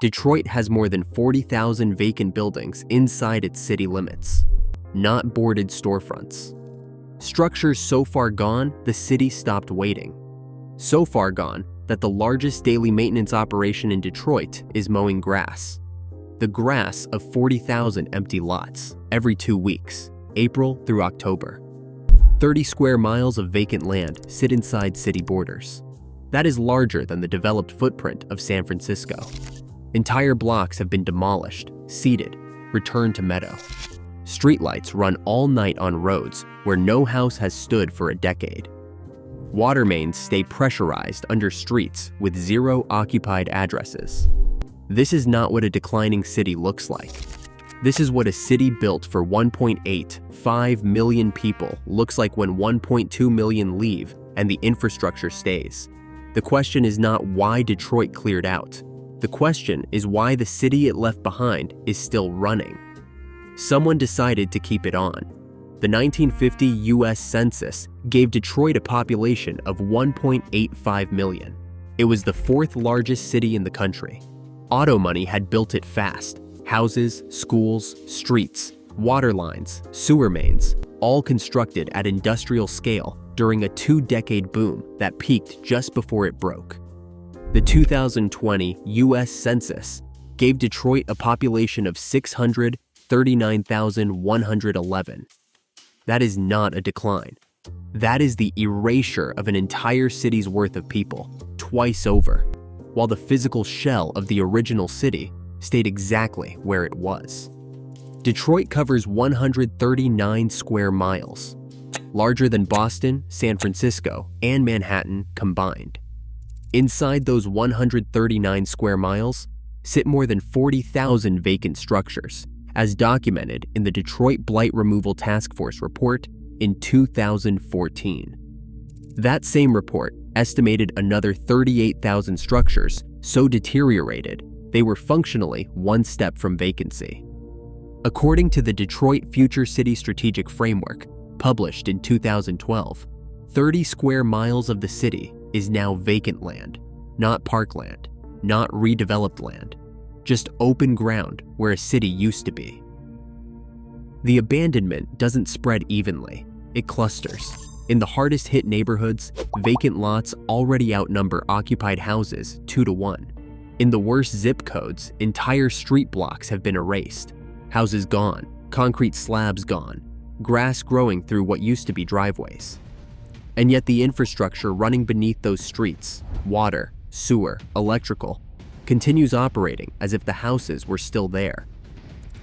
Detroit has more than 40,000 vacant buildings inside its city limits, not boarded storefronts. Structures so far gone, the city stopped waiting. So far gone that the largest daily maintenance operation in Detroit is mowing grass. The grass of 40,000 empty lots every 2 weeks, April through October. 30 square miles of vacant land sit inside city borders. That is larger than the developed footprint of San Francisco. Entire blocks have been demolished, seeded, returned to meadow. Streetlights run all night on roads where no house has stood for a decade. Water mains stay pressurized under streets with 0 occupied addresses. This is not what a declining city looks like. This is what a city built for 1.85 million people looks like when 1.2 million leave and the infrastructure stays. The question is not why Detroit cleared out. The question is why the city it left behind is still running. Someone decided to keep it on. The 1950 U.S. Census gave Detroit a population of 1.85 million. It was the 4th largest city in the country. Auto money had built it fast. Houses, schools, streets, water lines, sewer mains, all constructed at industrial scale during a 2-decade boom that peaked just before it broke. The 2020 U.S. Census gave Detroit a population of 639,111. That is not a decline. That is the erasure of an entire city's worth of people, twice over, while the physical shell of the original city stayed exactly where it was. Detroit covers 139 square miles, larger than Boston, San Francisco, and Manhattan combined. Inside those 139 square miles sit more than 40,000 vacant structures, as documented in the Detroit Blight Removal Task Force report in 2014. That same report estimated another 38,000 structures so deteriorated they were functionally one step from vacancy. According to the Detroit Future City Strategic Framework, published in 2012, 30 square miles of the city is now vacant land, not parkland, not redeveloped land, just open ground where a city used to be. The abandonment doesn't spread evenly, it clusters. In the hardest hit neighborhoods, vacant lots already outnumber occupied houses 2-to-1. In the worst zip codes, entire street blocks have been erased. Houses gone, concrete slabs gone, grass growing through what used to be driveways. And yet the infrastructure running beneath those streets, water, sewer, electrical, continues operating as if the houses were still there.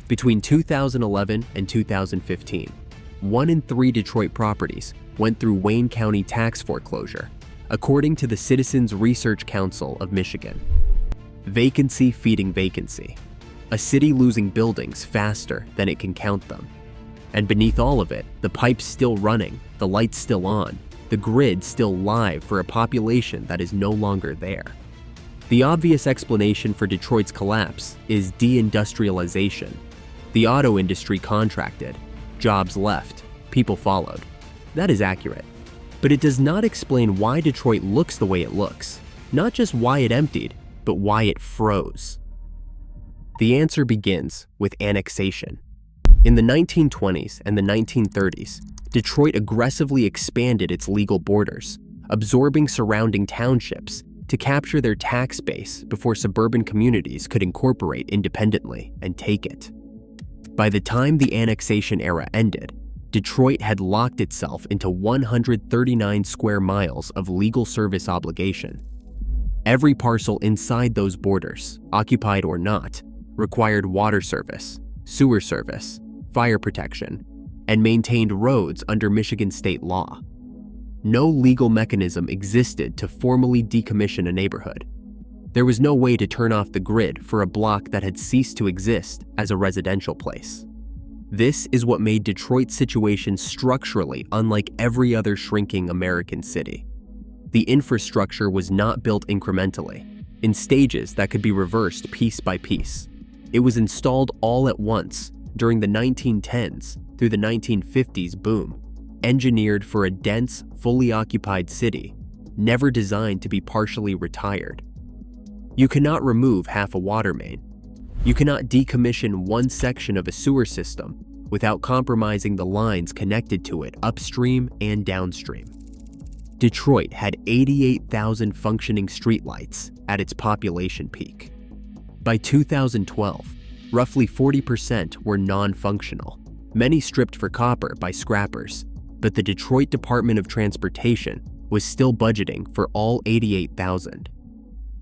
Between 2011 and 2015, 1 in 3 Detroit properties went through Wayne County tax foreclosure, according to the Citizens Research Council of Michigan. Vacancy feeding vacancy. A city losing buildings faster than it can count them. And beneath all of it, the pipes still running, the lights still on, the grid still live for a population that is no longer there. The obvious explanation for Detroit's collapse is deindustrialization. The auto industry contracted, jobs left, people followed. That is accurate. But it does not explain why Detroit looks the way it looks, not just why it emptied, but why it froze. The answer begins with annexation. In the 1920s and the 1930s, Detroit aggressively expanded its legal borders, absorbing surrounding townships to capture their tax base before suburban communities could incorporate independently and take it. By the time the annexation era ended, Detroit had locked itself into 139 square miles of legal service obligation. Every parcel inside those borders, occupied or not, required water service, sewer service, fire protection, and maintained roads under Michigan state law. No legal mechanism existed to formally decommission a neighborhood. There was no way to turn off the grid for a block that had ceased to exist as a residential place. This is what made Detroit's situation structurally unlike every other shrinking American city. The infrastructure was not built incrementally, in stages that could be reversed piece by piece. It was installed all at once during the 1910s through the 1950s boom, engineered for a dense, fully occupied city, never designed to be partially retired. You cannot remove half a water main. You cannot decommission one section of a sewer system without compromising the lines connected to it upstream and downstream. Detroit had 88,000 functioning streetlights at its population peak. By 2012, roughly 40% were non-functional, many stripped for copper by scrappers, but the Detroit Department of Transportation was still budgeting for all 88,000.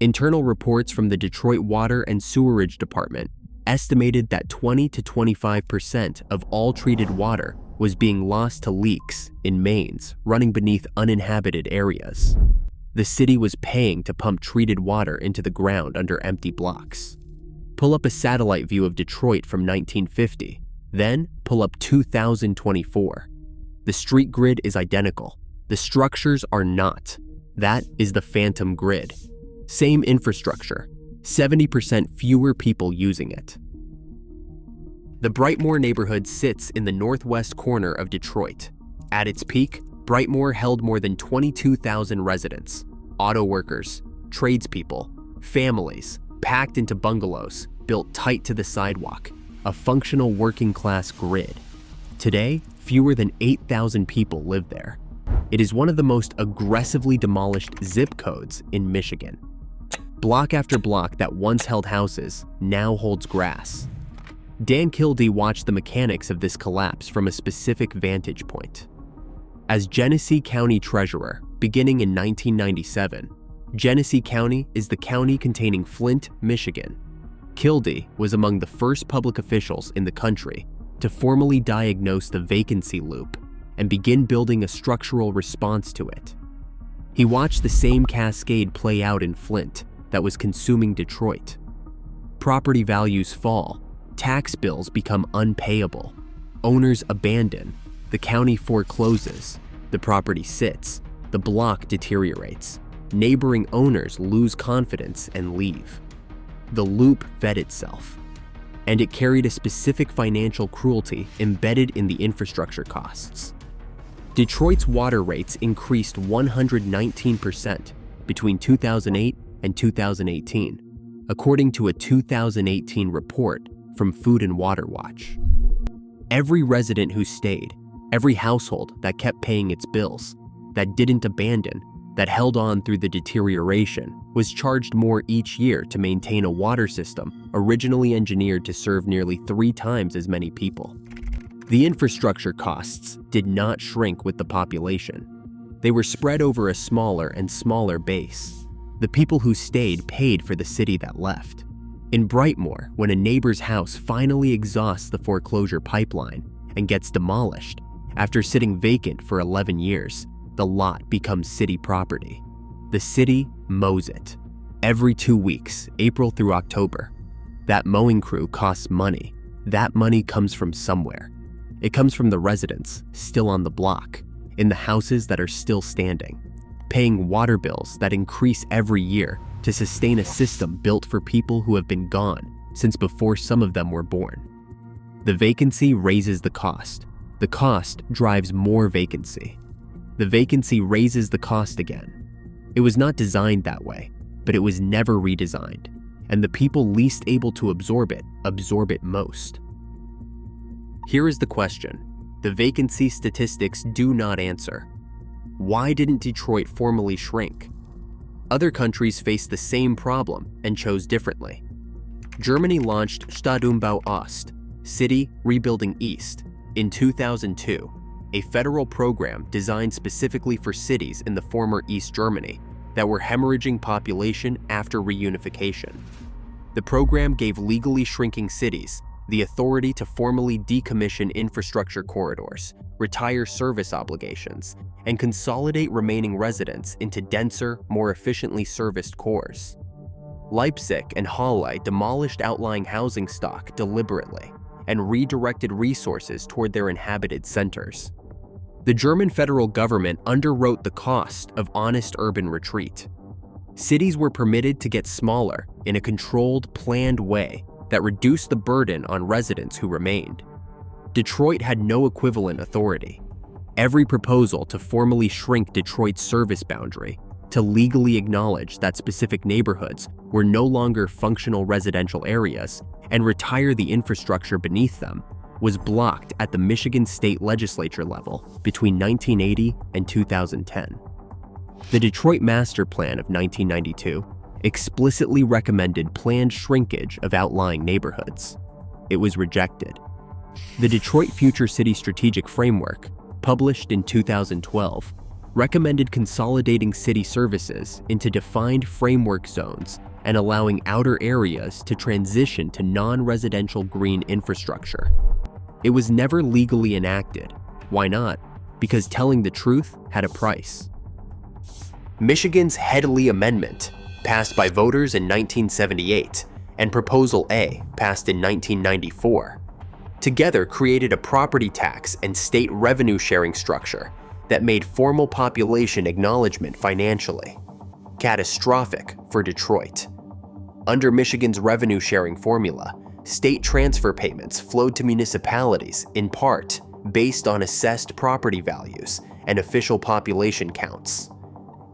Internal reports from the Detroit Water and Sewerage Department estimated that 20 to 25% of all treated water was being lost to leaks in mains running beneath uninhabited areas. The city was paying to pump treated water into the ground under empty blocks. Pull up a satellite view of Detroit from 1950, then pull up 2024. The street grid is identical. The structures are not. That is the phantom grid. Same infrastructure, 70% fewer people using it. The Brightmoor neighborhood sits in the northwest corner of Detroit. At its peak, Brightmoor held more than 22,000 residents, auto workers, tradespeople, families, packed into bungalows built tight to the sidewalk, a functional working-class grid. Today, fewer than 8,000 people live there. It is one of the most aggressively demolished zip codes in Michigan. Block after block that once held houses now holds grass. Dan Kildee watched the mechanics of this collapse from a specific vantage point. As Genesee County Treasurer, beginning in 1997, Genesee County is the county containing Flint, Michigan. Kildee was among the first public officials in the country to formally diagnose the vacancy loop and begin building a structural response to it. He watched the same cascade play out in Flint that was consuming Detroit. Property values fall, tax bills become unpayable, owners abandon, the county forecloses, the property sits, the block deteriorates, neighboring owners lose confidence and leave. The loop fed itself, and it carried a specific financial cruelty embedded in the infrastructure costs. Detroit's water rates increased 119% between 2008 and 2018, according to a 2018 report from Food and Water Watch. Every resident who stayed, every household that kept paying its bills, that didn't abandon, that held on through the deterioration, was charged more each year to maintain a water system originally engineered to serve nearly 3 times as many people. The infrastructure costs did not shrink with the population. They were spread over a smaller and smaller base. The people who stayed paid for the city that left. In Brightmoor, when a neighbor's house finally exhausts the foreclosure pipeline and gets demolished, after sitting vacant for 11 years, the lot becomes city property. The city mows it. Every 2 weeks, April through October. That mowing crew costs money. That money comes from somewhere. It comes from the residents still on the block, in the houses that are still standing, paying water bills that increase every year to sustain a system built for people who have been gone since before some of them were born. The vacancy raises the cost. The cost drives more vacancy. The vacancy raises the cost again. It was not designed that way, but it was never redesigned, and the people least able to absorb it most. Here is the question the vacancy statistics do not answer. Why didn't Detroit formally shrink? Other countries faced the same problem and chose differently. Germany launched Stadumbau Ost, City Rebuilding East, in 2002, a federal program designed specifically for cities in the former East Germany that were hemorrhaging population after reunification. The program gave legally shrinking cities the authority to formally decommission infrastructure corridors, retire service obligations, and consolidate remaining residents into denser, more efficiently serviced cores. Leipzig and Halle demolished outlying housing stock deliberately and redirected resources toward their inhabited centers. The German federal government underwrote the cost of honest urban retreat. Cities were permitted to get smaller in a controlled, planned way that reduced the burden on residents who remained. Detroit had no equivalent authority. Every proposal to formally shrink Detroit's service boundary to legally acknowledge that specific neighborhoods were no longer functional residential areas and retire the infrastructure beneath them was blocked at the Michigan State Legislature level between 1980 and 2010. The Detroit Master Plan of 1992 explicitly recommended planned shrinkage of outlying neighborhoods. It was rejected. The Detroit Future City Strategic Framework, published in 2012, recommended consolidating city services into defined framework zones and allowing outer areas to transition to non-residential green infrastructure. It was never legally enacted. Why not? Because telling the truth had a price. Michigan's Headley Amendment, passed by voters in 1978, and Proposal A, passed in 1994, together created a property tax and state revenue sharing structure that made formal population acknowledgement financially catastrophic for Detroit. Under Michigan's revenue sharing formula, state transfer payments flowed to municipalities in part based on assessed property values and official population counts.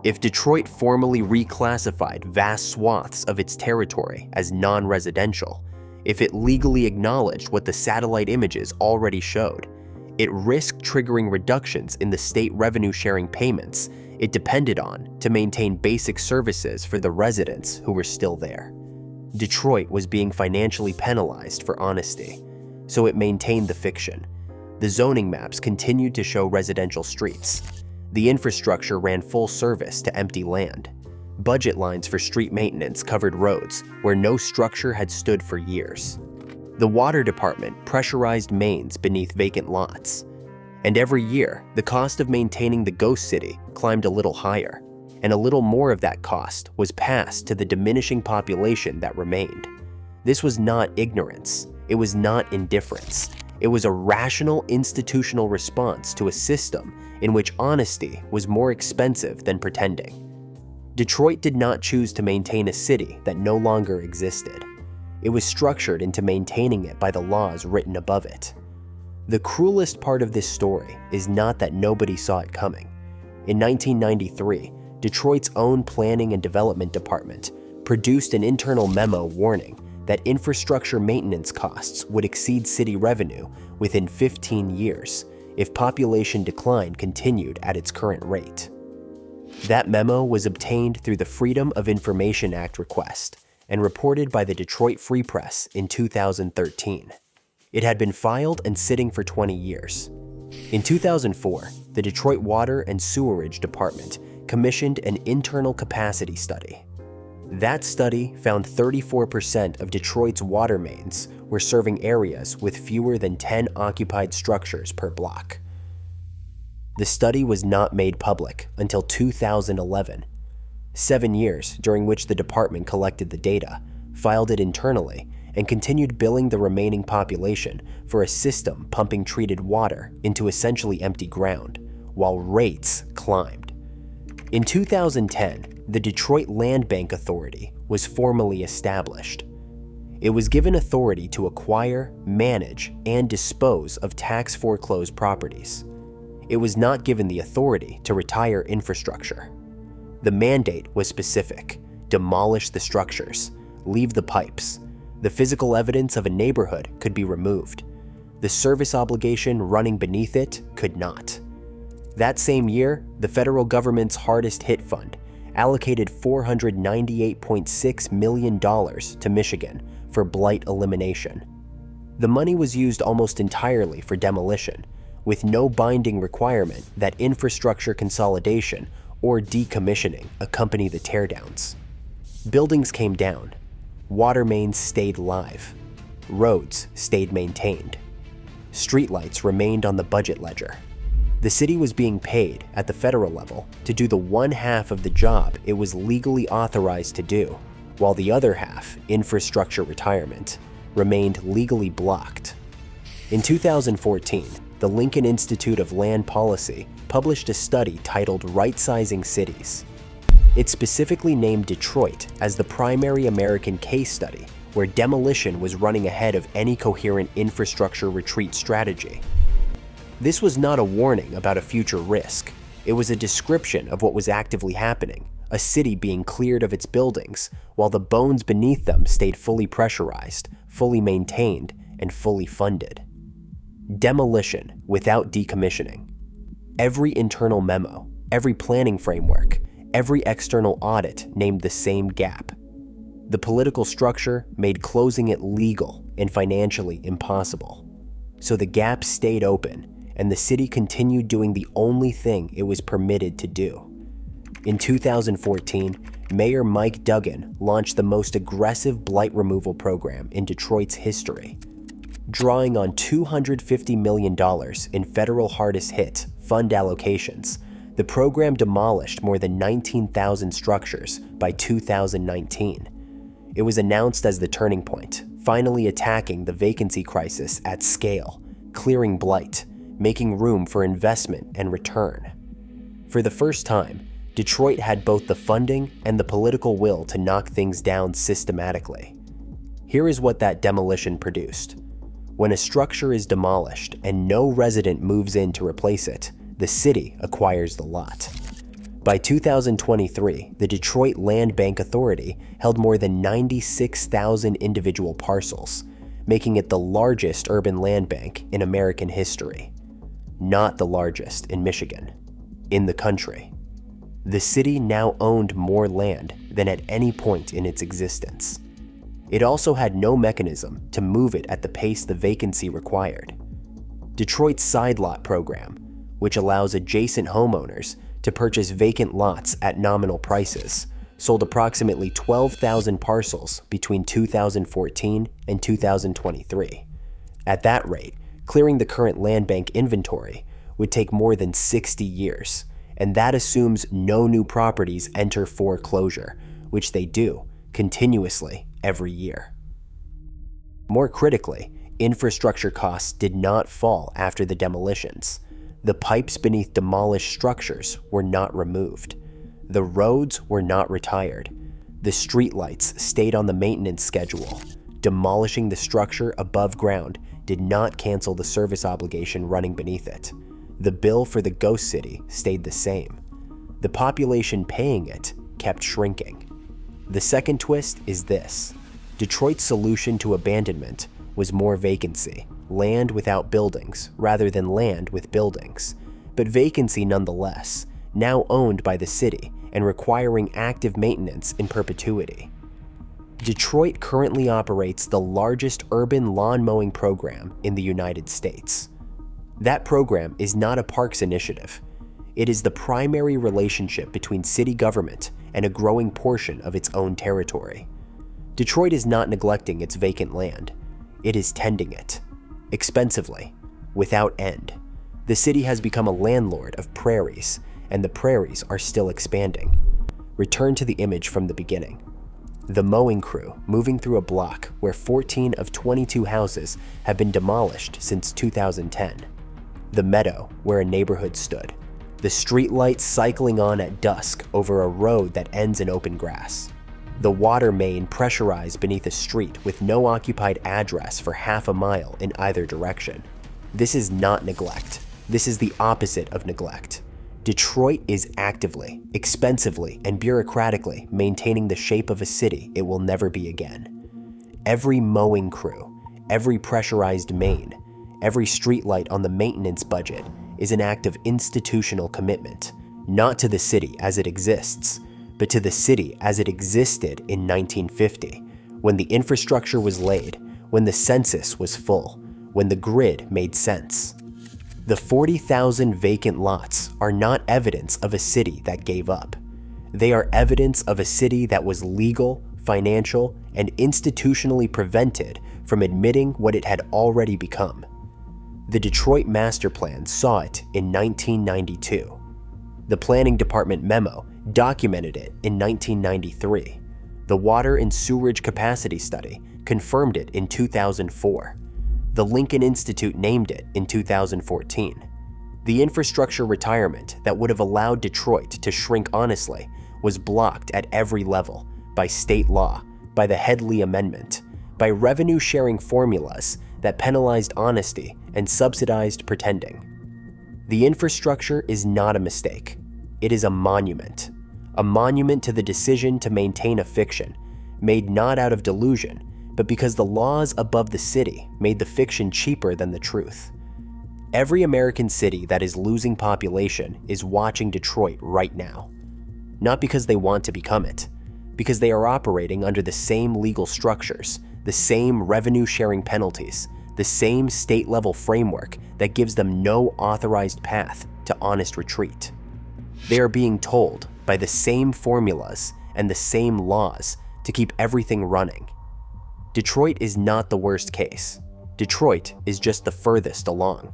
If Detroit formally reclassified vast swaths of its territory as non-residential, if it legally acknowledged what the satellite images already showed, it risked triggering reductions in the state revenue sharing payments it depended on to maintain basic services for the residents who were still there. Detroit was being financially penalized for honesty, so it maintained the fiction. The zoning maps continued to show residential streets. The infrastructure ran full service to empty land. Budget lines for street maintenance covered roads where no structure had stood for years. The water department pressurized mains beneath vacant lots. And every year, the cost of maintaining the ghost city climbed a little higher, and a little more of that cost was passed to the diminishing population that remained. This was not ignorance. It was not indifference. It was a rational institutional response to a system in which honesty was more expensive than pretending. Detroit did not choose to maintain a city that no longer existed. It was structured into maintaining it by the laws written above it. The cruelest part of this story is not that nobody saw it coming. In 1993, Detroit's own Planning and Development Department produced an internal memo warning that infrastructure maintenance costs would exceed city revenue within 15 years if population decline continued at its current rate. That memo was obtained through the Freedom of Information Act request and reported by the Detroit Free Press in 2013. It had been filed and sitting for 20 years. In 2004, the Detroit Water and Sewerage Department commissioned an internal capacity study. That study found 34% of Detroit's water mains were serving areas with fewer than 10 occupied structures per block. The study was not made public until 2011, 7 years during which the department collected the data, filed it internally, and continued billing the remaining population for a system pumping treated water into essentially empty ground, while rates climbed. In 2010, the Detroit Land Bank Authority was formally established. It was given authority to acquire, manage, and dispose of tax foreclosed properties. It was not given the authority to retire infrastructure. The mandate was specific: demolish the structures, leave the pipes. The physical evidence of a neighborhood could be removed. The service obligation running beneath it could not. That same year, the federal government's hardest hit fund allocated $498.6 million to Michigan for blight elimination. The money was used almost entirely for demolition, with no binding requirement that infrastructure consolidation or decommissioning accompany the teardowns. Buildings came down. Water mains stayed live. Roads stayed maintained. Streetlights remained on the budget ledger. The city was being paid at the federal level to do the one half of the job it was legally authorized to do, while the other half, infrastructure retirement, remained legally blocked. In 2014, the Lincoln Institute of Land Policy published a study titled Right-Sizing Cities. It specifically named Detroit as the primary American case study where demolition was running ahead of any coherent infrastructure retreat strategy. This was not a warning about a future risk. It was a description of what was actively happening, a city being cleared of its buildings while the bones beneath them stayed fully pressurized, fully maintained, and fully funded. Demolition without decommissioning. Every internal memo, every planning framework, every external audit named the same gap. The political structure made closing it legal and financially impossible. So the gap stayed open, and the city continued doing the only thing it was permitted to do. In 2014, Mayor Mike Duggan launched the most aggressive blight removal program in Detroit's history. Drawing on $250 million in federal hardest hit fund allocations, the program demolished more than 19,000 structures by 2019. It was announced as the turning point, finally attacking the vacancy crisis at scale, clearing blight, making room for investment and return. For the first time, Detroit had both the funding and the political will to knock things down systematically. Here is what that demolition produced. When a structure is demolished and no resident moves in to replace it, the city acquires the lot. By 2023, the Detroit Land Bank Authority held more than 96,000 individual parcels, making it the largest urban land bank in American history. Not the largest in Michigan, in the country. The city now owned more land than at any point in its existence. It also had no mechanism to move it at the pace the vacancy required. Detroit's side lot program, which allows adjacent homeowners to purchase vacant lots at nominal prices, sold approximately 12,000 parcels between 2014 and 2023. At that rate, clearing the current land bank inventory would take more than 60 years, and that assumes no new properties enter foreclosure, which they do continuously every year. More critically, infrastructure costs did not fall after the demolitions. The pipes beneath demolished structures were not removed. The roads were not retired. The streetlights stayed on the maintenance schedule. Demolishing the structure above ground did not cancel the service obligation running beneath it. The bill for the ghost city stayed the same. The population paying it kept shrinking. The second twist is this. Detroit's solution to abandonment was more vacancy, land without buildings rather than land with buildings, but vacancy nonetheless, now owned by the city and requiring active maintenance in perpetuity. Detroit currently operates the largest urban lawn mowing program in the United States. That program is not a parks initiative. It is the primary relationship between city government and a growing portion of its own territory. Detroit is not neglecting its vacant land. It is tending it. Expensively, without end. The city has become a landlord of prairies, and the prairies are still expanding. Return to the image from the beginning. The mowing crew moving through a block where 14 of 22 houses have been demolished since 2010. The meadow where a neighborhood stood. The streetlights cycling on at dusk over a road that ends in open grass. The water main pressurized beneath a street with no occupied address for half a mile in either direction. This is not neglect. This is the opposite of neglect. Detroit is actively, expensively, and bureaucratically maintaining the shape of a city it will never be again. Every mowing crew, every pressurized main, every streetlight on the maintenance budget is an act of institutional commitment, not to the city as it exists, but to the city as it existed in 1950, when the infrastructure was laid, when the census was full, when the grid made sense. The 40,000 vacant lots are not evidence of a city that gave up. They are evidence of a city that was legal, financial, and institutionally prevented from admitting what it had already become. The Detroit Master Plan saw it in 1992. The Planning Department memo documented it in 1993. The Water and Sewerage Capacity Study confirmed it in 2004. The Lincoln Institute named it in 2014. The infrastructure retirement that would have allowed Detroit to shrink honestly was blocked at every level by state law, by the Headley Amendment, by revenue-sharing formulas that penalized honesty and subsidized pretending. The infrastructure is not a mistake. It is a monument. a monument to the decision to maintain a fiction, made not out of delusion, but because the laws above the city made the fiction cheaper than the truth. Every American city that is losing population is watching Detroit right now. Not because they want to become it, because they are operating under the same legal structures, the same revenue-sharing penalties, the same state-level framework that gives them no authorized path to honest retreat. They are being told by the same formulas and the same laws to keep everything running. Detroit is not the worst case. Detroit is just the furthest along.